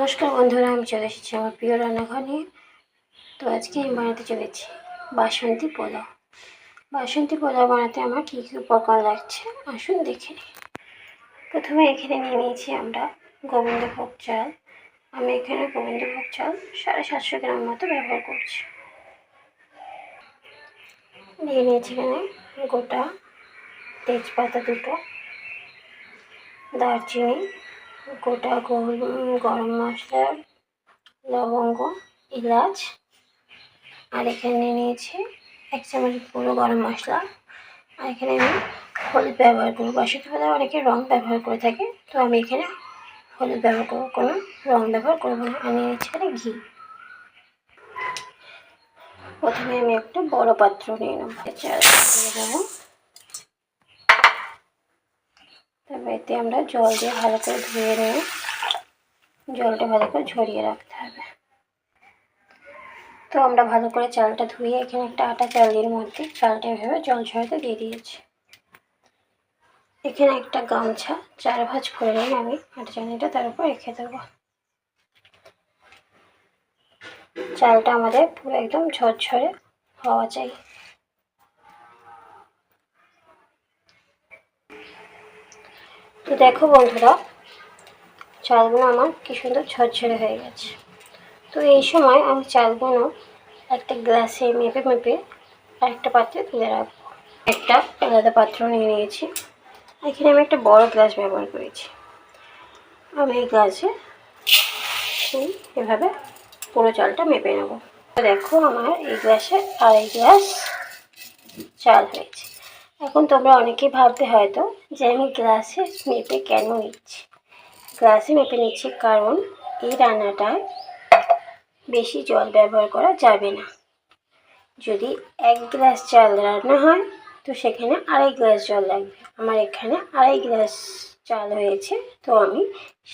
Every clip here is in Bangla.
নমস্কার বন্ধুরা, আমি চলে এসেছি আমার প্রিয় রান্নাঘর নিয়ে। তো আজকে আমি বানাতে চলেছি বাসন্তী পোলাও। বাসন্তী পোলাও বানাতে আমার কী কী উপকরণ লাগছে আসুন দেখে নিই। প্রথমে এখানে নিয়ে নিয়েছি আমরা গোবিন্দভোগ চাল। আমি এখানে গোবিন্দভোগ চাল 750 গ্রাম মতো ব্যবহার করছি। নিয়ে নিয়েছি এখানে গোটা তেজপাতা দুটো, দারচিনি, গোটা গরম মশলা, লবঙ্গ, এলাচ, আর এখানে নিয়েছি 1 চামচ পুরো গরম মশলা। আর এখানে আমি হলুদ ব্যবহার করবো। বাসন্তী পোলাও অনেকে রং ব্যবহার করে থাকে, তো আমি এখানে হলুদ ব্যবহার করবো, কোনো রং ব্যবহার করবো না। আমি নিয়েছি এখানে ঘি। প্রথমে আমি একটা বড় পাত্র নিয়ে নেবো, চাল দিয়ে দেবো। তারপর এতে আমরা জল দিয়ে ভালো করে ধুয়ে নিয়ে জলটা ভালো করে ঝরিয়ে রাখতে হবে। তো আমরা ভালো করে চালটা ধুয়ে এখানে একটা আটা চালের মধ্যে চালটা এভাবে জল ঝরাতে দিয়ে দিয়েছি। এখানে একটা গামছা 4 ভাঁজ করে নিয়ে আমি আটা চালনিটা তার উপর রেখে দেবো। চালটা আমাদের পুরো একদম ঝরঝরে হওয়া চাই। তো দেখো বন্ধুরা, চালগুলো আমার কি সুন্দর ঝরঝরে হয়ে গেছে। তো এই সময় আমি চালগুলো একটা গ্লাসে মেপে মেপে আরেকটা পাত্রে তুলে রাখবো। একটা আলাদা পাত্র নিয়ে নিয়েছি। এখানে আমি একটা বড় গ্লাস ব্যবহার করেছি। আমি এই গ্লাসে এভাবে পুরো চালটা মেপে নেব। দেখো আমার এই গ্লাসে 2.5 গ্লাস চাল হয়েছে। এখন তোমরা অনেকেই ভাবতে হয়তো যে আমি গ্লাসে মেপে কেন নিচ্ছি। গ্লাসে মেপে নিচ্ছি কারণ এই রান্নাটায় বেশি জল ব্যবহার করা যাবে না। যদি 1 গ্লাস চাল রান্না হয় তো সেখানে 2.5 গ্লাস জল লাগবে। আমার এখানে 2.5 গ্লাস চাল হয়েছে, তো আমি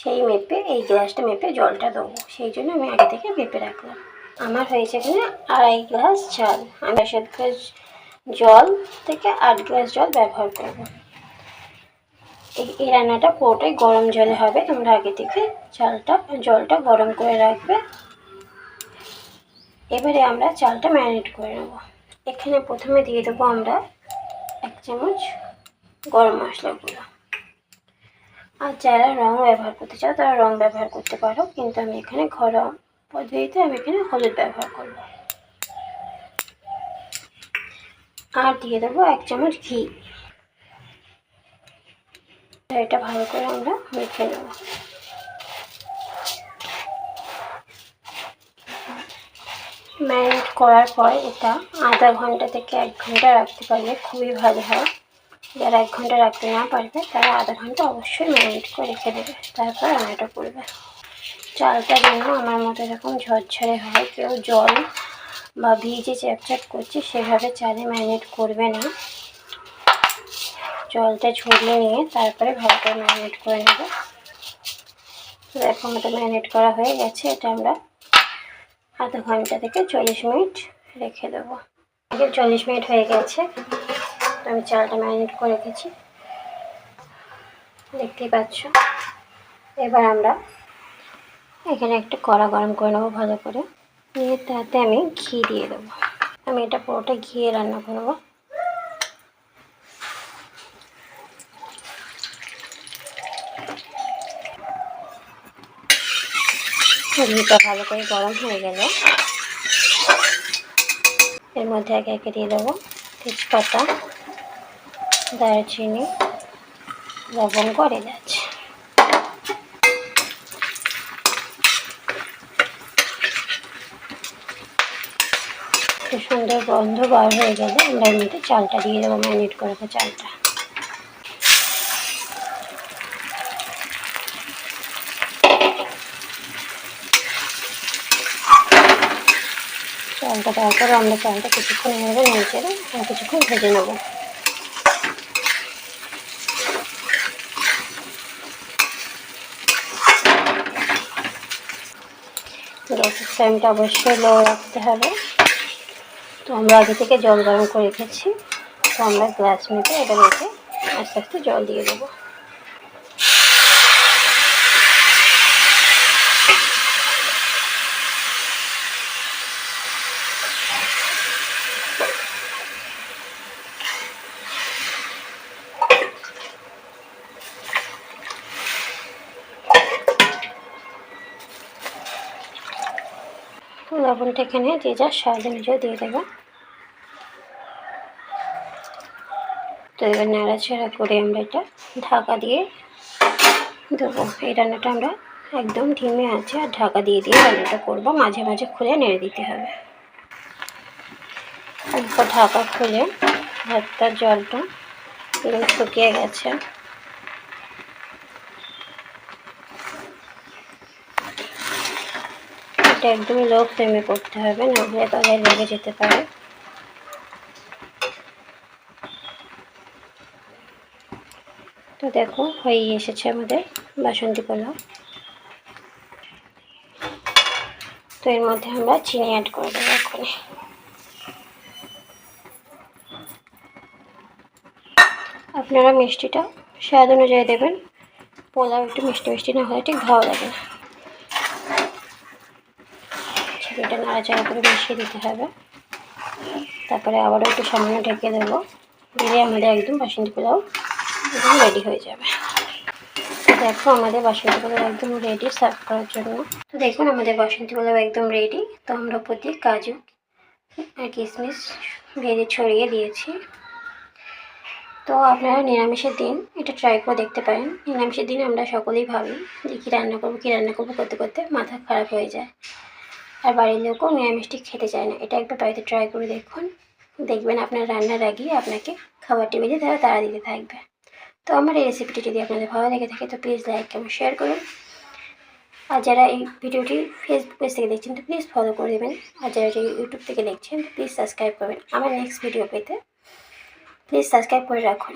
সেই মেপে এই গ্লাসটা মেপে জলটা দেবো। সেই জন্য আমি আগে থেকে মেপে রাখলাম। আমার হয়েছে এখানে 2.5 গ্লাস চাল। আমি 7 গ্লাস জল থেকে 8 গ্লাস জল ব্যবহার করব। এই রান্নাটা পুরোটাই গরম জলে হবে। তোমরা আগে থেকে জলটা গরম করে রাখবে। এবারে আমরা চালটা ম্যারিনেট করে নেব। এখানে প্রথমে দিয়ে দেবো আমরা 1 চামচ গরম মশলা গুঁড়ো। আর যারা রং ব্যবহার করতে চাও তারা রং ব্যবহার করতে পারো, কিন্তু আমি এখানে ঘরোয়া পদ্ধতিতে আমি এখানে হলুদ ব্যবহার করব। আর দিয়ে দেবো 1 চামচ ঘি। এটা ভালো করে আমরা মেখে নেব। ম্যারিনেট করার পর এটা আধা ঘন্টা থেকে 1 ঘন্টা রাখতে পারলে খুবই ভালো হয়। যারা 1 ঘন্টা রাখতে না পারবে তারা আধা ঘন্টা অবশ্যই ম্যারিনেট করে রেখে দেবে, তারপর রান্নাটা করবে। চালটা যেন আমার মতো এরকম ঝরঝরে হয়। কেউ জল বা ভিজে চ্যাপচ্যাপ করছে সেভাবে চালে ম্যারিনেট করবে না। জলটা ঝরিয়ে নিয়ে তারপরে ভালো করে ম্যারিনেট করে নেব। দেখো আমাদের ম্যারিনেট করা হয়ে গেছে। এটা আমরা আধা ঘন্টা থেকে 40 মিনিট রেখে দেবো। 40 মিনিট হয়ে গেছে। আমি চালটা ম্যারিনেট করে রেখেছি, দেখতেই পাচ্ছ। এবার আমরা এখানে একটা কড়া গরম করে নেবো ভালো করে নিয়ে তাতে আমি ঘি দিয়ে দেবো। আমি এটা পুরোটা ঘিয়ে রান্না করবো। ঘিটা ভালো করে গরম হয়ে গেলে এর মধ্যে একে একে দিয়ে দেবো তেজপাতা, দারচিনি, লবঙ্গ আর এলাচ। সুন্দর গন্ধ বার হয়ে গেলে আমরা এর মধ্যে চালটা দিয়ে দেবো, ম্যারিনেট করে রাখা চালটা। চালটা দেওয়ার পরে আমরা চালটা কিছুক্ষণ নেড়ে নেড়ে কিছুক্ষণ ভেজে নেব। গ্যাসের ফ্লেমটা অবশ্যই লো রাখতে হবে। তো আমরা আগে থেকে জল গরম করে রেখেছি, তো আমরা গ্লাস মেপে এটা রেখে আস্তে আস্তে জল দিয়ে দেবো। লবণটা এখানে যে যার স্বাদ অনুযায়ী দিয়ে দেবো। তো এবার নাড়াচাড়া করে আমরা এটা ঢাকা দিয়ে দেবো। এই রান্নাটা আমরা একদম ধিমে আছে আর ঢাকা দিয়ে দিয়ে রান্নাটা করবো। মাঝে মাঝে খুলে নেড়ে দিতে হবে। তারপর ঢাকা খুলে ভাতটার জলটা পুরো শুকিয়ে গেছে। এটা একদম লো ফ্লেমে করতে হবে, নাহলে তলায় লেগে যেতে পারে। তো দেখো হয়ে এসেছে আমাদের বাসন্তী পোলাও। তো এর মধ্যে আমরা চিনি অ্যাড করে দেবো এখনই। আপনারা মিষ্টিটা স্বাদ অনুযায়ী দেবেন। পোলাও একটু মিষ্টি মিষ্টি না হলে ঠিক ভালো লাগে না। চিনিটা নাড়াচাড়া করে মিশিয়ে দিতে হবে। তারপরে আবারও একটু সামান্য ঢেকে দেবো। দিলে আমাদের একদম বাসন্তী পোলাও একদম রেডি হয়ে যাবে। তো দেখো আমাদের বাসন্তী পোলাও একদম রেডি সার্ভ করার জন্য। তো দেখুন আমাদের বাসন্তী পোলাও একদম রেডি। তো আমরা প্রতি কাজু আর কিশমিশ ভেজে ছড়িয়ে দিয়েছি। তো আপনারা নিরামিষের দিন এটা ট্রাই করে দেখতে পারেন। নিরামিষের দিন আমরা সকলেই ভাবি যে কী রান্না করবো করতে করতে মাথা খারাপ হয়ে যায়, আর বাড়ির লোকও নিরামিষটি খেতে চায় না। এটা একবার বাড়িতে ট্রাই করে দেখুন, দেখবেন আপনার রান্নার আগেই আপনাকে খাবার টেবিলে তারা দিতে থাকবে। তো আমার এই রেসিপিটি যদি আপনাদের ভালো লেগে থাকে তো প্লিজ লাইক এবং শেয়ার করুন। আর যারা এই ভিডিওটি ফেসবুক পেজ থেকে দেখছেন তো প্লিজ ফলো করে দেবেন। আর যারা ইউটিউব থেকে দেখছেন তো প্লিজ সাবস্ক্রাইব করবেন। আমার নেক্সট ভিডিও পেতে প্লিজ সাবস্ক্রাইব করে রাখুন।